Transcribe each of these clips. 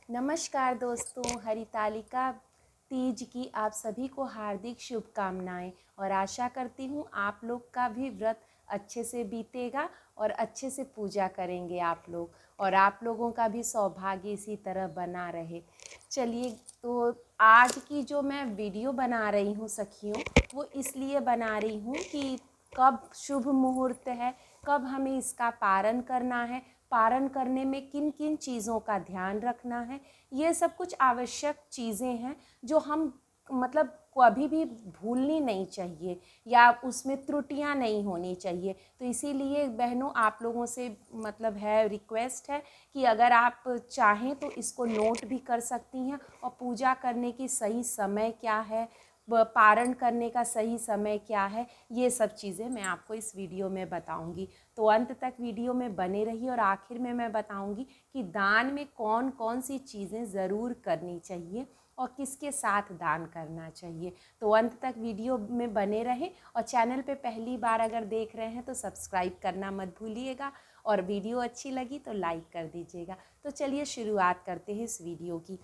नमस्कार दोस्तों, हरितालिका तीज की आप सभी को हार्दिक शुभकामनाएं और आशा करती हूँ आप लोग का भी व्रत अच्छे से बीतेगा और अच्छे से पूजा करेंगे आप लोग और आप लोगों का भी सौभाग्य इसी तरह बना रहे। चलिए, तो आज की जो मैं वीडियो बना रही हूँ सखियों, वो इसलिए बना रही हूँ कि कब शुभ मुहूर्त है, कब हमें इसका पारण करना है, पारण करने में किन किन चीज़ों का ध्यान रखना है। ये सब कुछ आवश्यक चीज़ें हैं जो हम मतलब कभी भी भूलनी नहीं चाहिए या उसमें त्रुटियां नहीं होनी चाहिए। तो इसीलिए बहनों, आप लोगों से मतलब है, रिक्वेस्ट है कि अगर आप चाहें तो इसको नोट भी कर सकती हैं और पूजा करने की सही समय क्या है, पारण करने का सही समय क्या है, ये सब चीज़ें मैं आपको इस वीडियो में बताऊंगी। तो अंत तक वीडियो में बने रहिए और आखिर में मैं बताऊंगी कि दान में कौन कौन सी चीज़ें ज़रूर करनी चाहिए और किसके साथ दान करना चाहिए। तो अंत तक वीडियो में बने रहें और चैनल पे पहली बार अगर देख रहे हैं तो सब्सक्राइब करना मत भूलिएगा और वीडियो अच्छी लगी तो लाइक कर दीजिएगा। तो चलिए शुरुआत करते हैं इस वीडियो की।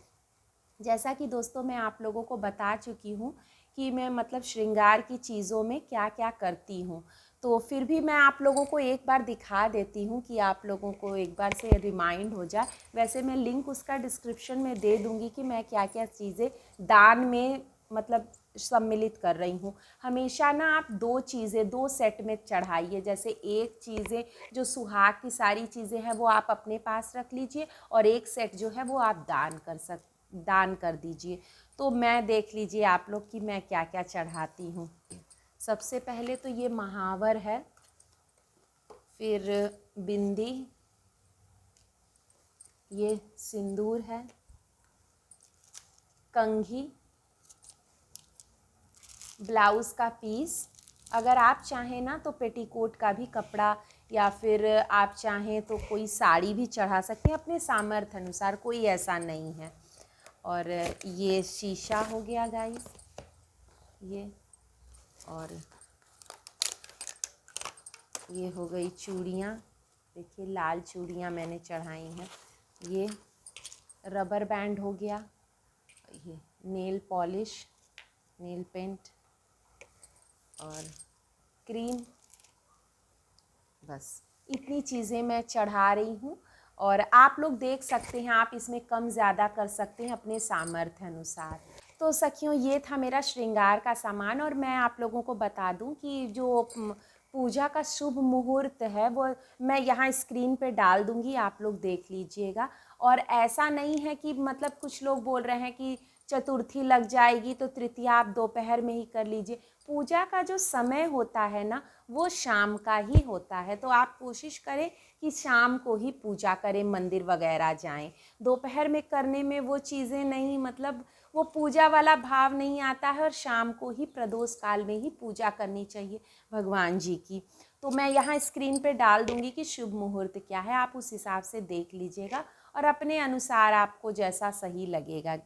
जैसा कि दोस्तों मैं आप लोगों को बता चुकी हूँ कि मैं मतलब श्रृंगार की चीज़ों में क्या क्या करती हूँ, तो फिर भी मैं आप लोगों को एक बार दिखा देती हूँ कि आप लोगों को एक बार से रिमाइंड हो जाए। वैसे मैं लिंक उसका डिस्क्रिप्शन में दे दूँगी कि मैं क्या क्या चीज़ें दान में मतलब सम्मिलित कर रही हूँ। हमेशा ना आप दो चीज़ें दो सेट में चढ़ाइए। जैसे एक चीज़ें जो सुहाग की सारी चीज़ें हैं वो आप अपने पास रख लीजिए और एक सेट जो है वो आप दान कर दीजिए। तो मैं देख लीजिए आप लोग कि मैं क्या क्या चढ़ाती हूँ। सबसे पहले तो ये महावर है, फिर बिंदी, ये सिंदूर है, कंघी, ब्लाउज़ का पीस। अगर आप चाहें ना तो पेटीकोट का भी कपड़ा या फिर आप चाहें तो कोई साड़ी भी चढ़ा सकते हैं अपने सामर्थ्य अनुसार, कोई ऐसा नहीं है। और ये शीशा हो गया गाइस, ये, और ये हो गई चूड़ियाँ। देखिए लाल चूड़ियाँ मैंने चढ़ाई हैं। ये रबर बैंड हो गया, ये नेल पॉलिश, नेल पेंट और क्रीम। बस इतनी चीज़ें मैं चढ़ा रही हूँ और आप लोग देख सकते हैं, आप इसमें कम ज़्यादा कर सकते हैं अपने सामर्थ्य अनुसार। तो सखियों, ये था मेरा श्रृंगार का सामान और मैं आप लोगों को बता दूं कि जो पूजा का शुभ मुहूर्त है वो मैं यहाँ स्क्रीन पे डाल दूंगी, आप लोग देख लीजिएगा। और ऐसा नहीं है कि मतलब कुछ लोग बोल रहे हैं कि चतुर्थी लग जाएगी तो तृतीया आप दोपहर में ही कर लीजिए। पूजा का जो समय होता है ना वो शाम का ही होता है, तो आप कोशिश करें कि शाम को ही पूजा करें, मंदिर वगैरह जाएं। दोपहर में करने में वो चीज़ें नहीं, मतलब वो पूजा वाला भाव नहीं आता है और शाम को ही प्रदोष काल में ही पूजा करनी चाहिए भगवान जी की। तो मैं यहाँ स्क्रीन पे डाल दूँगी कि शुभ मुहूर्त क्या है, आप उस हिसाब से देख लीजिएगा और अपने अनुसार आपको जैसा सही लगेगा।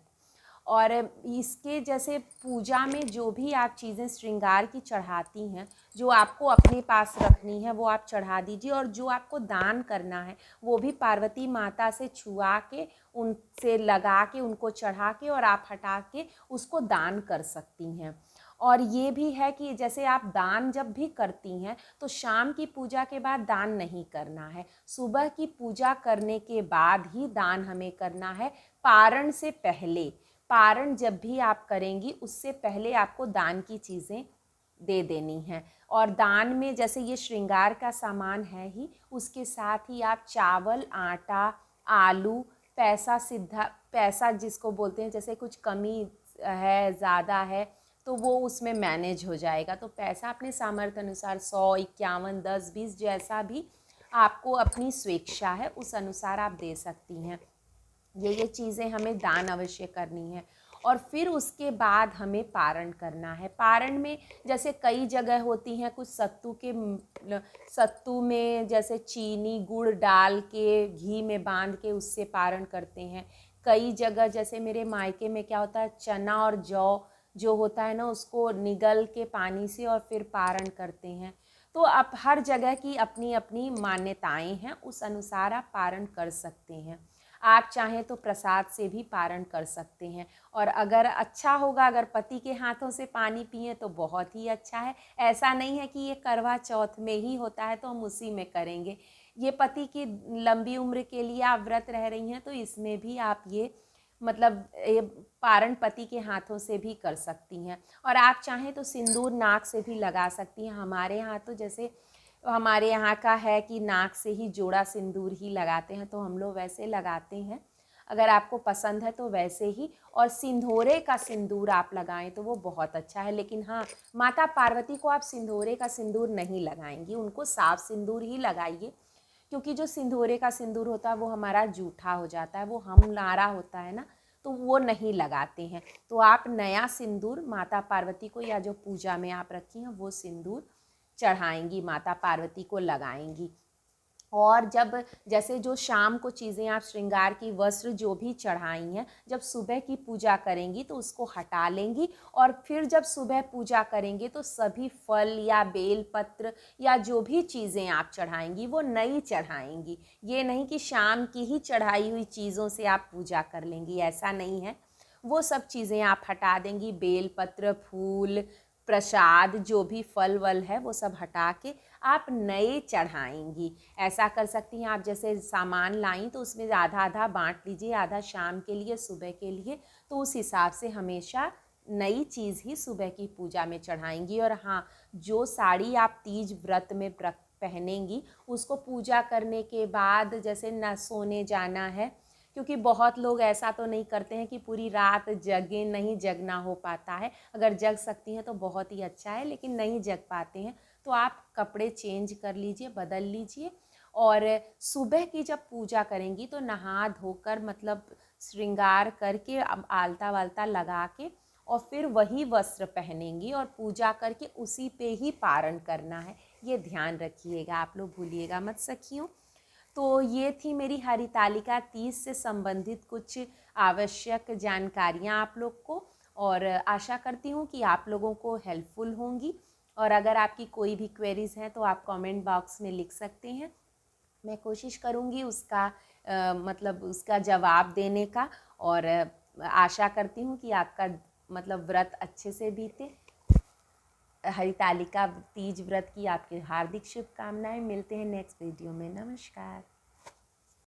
और इसके जैसे पूजा में जो भी आप चीज़ें श्रृंगार की चढ़ाती हैं, जो आपको अपने पास रखनी है वो आप चढ़ा दीजिए और जो आपको दान करना है वो भी पार्वती माता से छुआ के, उनसे लगा के, उनको चढ़ा के और आप हटा के उसको दान कर सकती हैं। और ये भी है कि जैसे आप दान जब भी करती हैं तो शाम की पूजा के बाद दान नहीं करना है, सुबह की पूजा करने के बाद ही दान हमें करना है, पारण से पहले। पारण जब भी आप करेंगी उससे पहले आपको दान की चीज़ें दे देनी है। और दान में जैसे ये श्रृंगार का सामान है ही, उसके साथ ही आप चावल, आटा, आलू, पैसा, सिद्धा पैसा जिसको बोलते हैं, जैसे कुछ कमी है, ज़्यादा है तो वो उसमें मैनेज हो जाएगा। तो पैसा अपने सामर्थ्य अनुसार 100, 51, 10, 20 जैसा भी आपको अपनी स्वेच्छा है उस अनुसार आप दे सकती हैं। ये चीज़ें हमें दान अवश्य करनी है। और फिर उसके बाद हमें पारण करना है। पारण में जैसे कई जगह होती हैं, कुछ सत्तू में जैसे चीनी गुड़ डाल के घी में बांध के उससे पारण करते हैं। कई जगह जैसे मेरे मायके में क्या होता है, चना और जौ जो होता है ना उसको निगल के पानी से और फिर पारण करते हैं। तो अब हर जगह की अपनी अपनी मान्यताएं हैं, उस अनुसार आप पारण कर सकते हैं। आप चाहें तो प्रसाद से भी पारण कर सकते हैं। और अगर अच्छा होगा, अगर पति के हाथों से पानी पिए तो बहुत ही अच्छा है। ऐसा नहीं है कि ये करवा चौथ में ही होता है तो हम उसी में करेंगे। ये पति की लंबी उम्र के लिए आप व्रत रह रही हैं तो इसमें भी आप ये मतलब ये पारण पति के हाथों से भी कर सकती हैं। और आप चाहें तो सिंदूर नाक से भी लगा सकती हैं। हमारे यहाँ तो जैसे हमारे यहाँ का है कि नाक से ही जोड़ा सिंदूर ही लगाते हैं, तो हम लोग वैसे लगाते हैं। अगर आपको पसंद है तो वैसे ही। और सिंदूरे का सिंदूर आप लगाएं तो वो बहुत अच्छा है। लेकिन हाँ, माता पार्वती को आप सिंदूरे का सिंदूर नहीं लगाएंगी, उनको साफ सिंदूर ही लगाइए। क्योंकि जो सिंदूरे का सिंदूर होता है वो हमारा जूठा हो जाता है, वो हम नारा होता है ना, तो वो नहीं लगाते हैं। तो आप नया सिंदूर माता पार्वती को, या जो पूजा में आप रखी हैं वो सिंदूर चढ़ाएंगी, माता पार्वती को लगाएंगी। और जब जैसे जो शाम को चीज़ें आप श्रृंगार की वस्त्र जो भी चढ़ाई हैं, जब सुबह की पूजा करेंगी तो उसको हटा लेंगी। और फिर जब सुबह पूजा करेंगे तो सभी फल या बेल पत्र या जो भी चीज़ें आप चढ़ाएंगी वो नई चढ़ाएंगी। ये नहीं कि शाम की ही चढ़ाई हुई चीज़ों से आप पूजा कर लेंगी, ऐसा नहीं है। वो सब चीज़ें आप हटा देंगी, बेल पत्र, फूल, प्रसाद, जो भी फल वल है वो सब हटा के आप नए चढ़ाएंगी। ऐसा कर सकती हैं आप, जैसे सामान लाई तो उसमें आधा आधा बांट लीजिए, आधा शाम के लिए, सुबह के लिए। तो उस हिसाब से हमेशा नई चीज़ ही सुबह की पूजा में चढ़ाएंगी। और हाँ, जो साड़ी आप तीज व्रत में पहनेंगी उसको पूजा करने के बाद जैसे न सोने जाना है, क्योंकि बहुत लोग ऐसा तो नहीं करते हैं कि पूरी रात जगें, नहीं जगना हो पाता है। अगर जग सकती हैं तो बहुत ही अच्छा है, लेकिन नहीं जग पाते हैं तो आप कपड़े चेंज कर लीजिए, बदल लीजिए। और सुबह की जब पूजा करेंगी तो नहा धोकर, मतलब श्रृंगार करके, अब आलता वालता लगा के और फिर वही वस्त्र पहनेंगी और पूजा करके उसी पे ही पारण करना है। ये ध्यान रखिएगा, आप लोग भूलिएगा मत सखियों। तो ये थी मेरी हरितालिका तीज से संबंधित कुछ आवश्यक जानकारियाँ आप लोग को, और आशा करती हूँ कि आप लोगों को हेल्पफुल होंगी। और अगर आपकी कोई भी क्वेरीज़ हैं तो आप कमेंट बॉक्स में लिख सकते हैं, मैं कोशिश करूँगी उसका मतलब उसका जवाब देने का। और आशा करती हूँ कि आपका मतलब व्रत अच्छे से बीते। हरितालिका तीज व्रत की आपकी हार्दिक शुभकामनाएं। मिलते हैं नेक्स्ट वीडियो में। नमस्कार।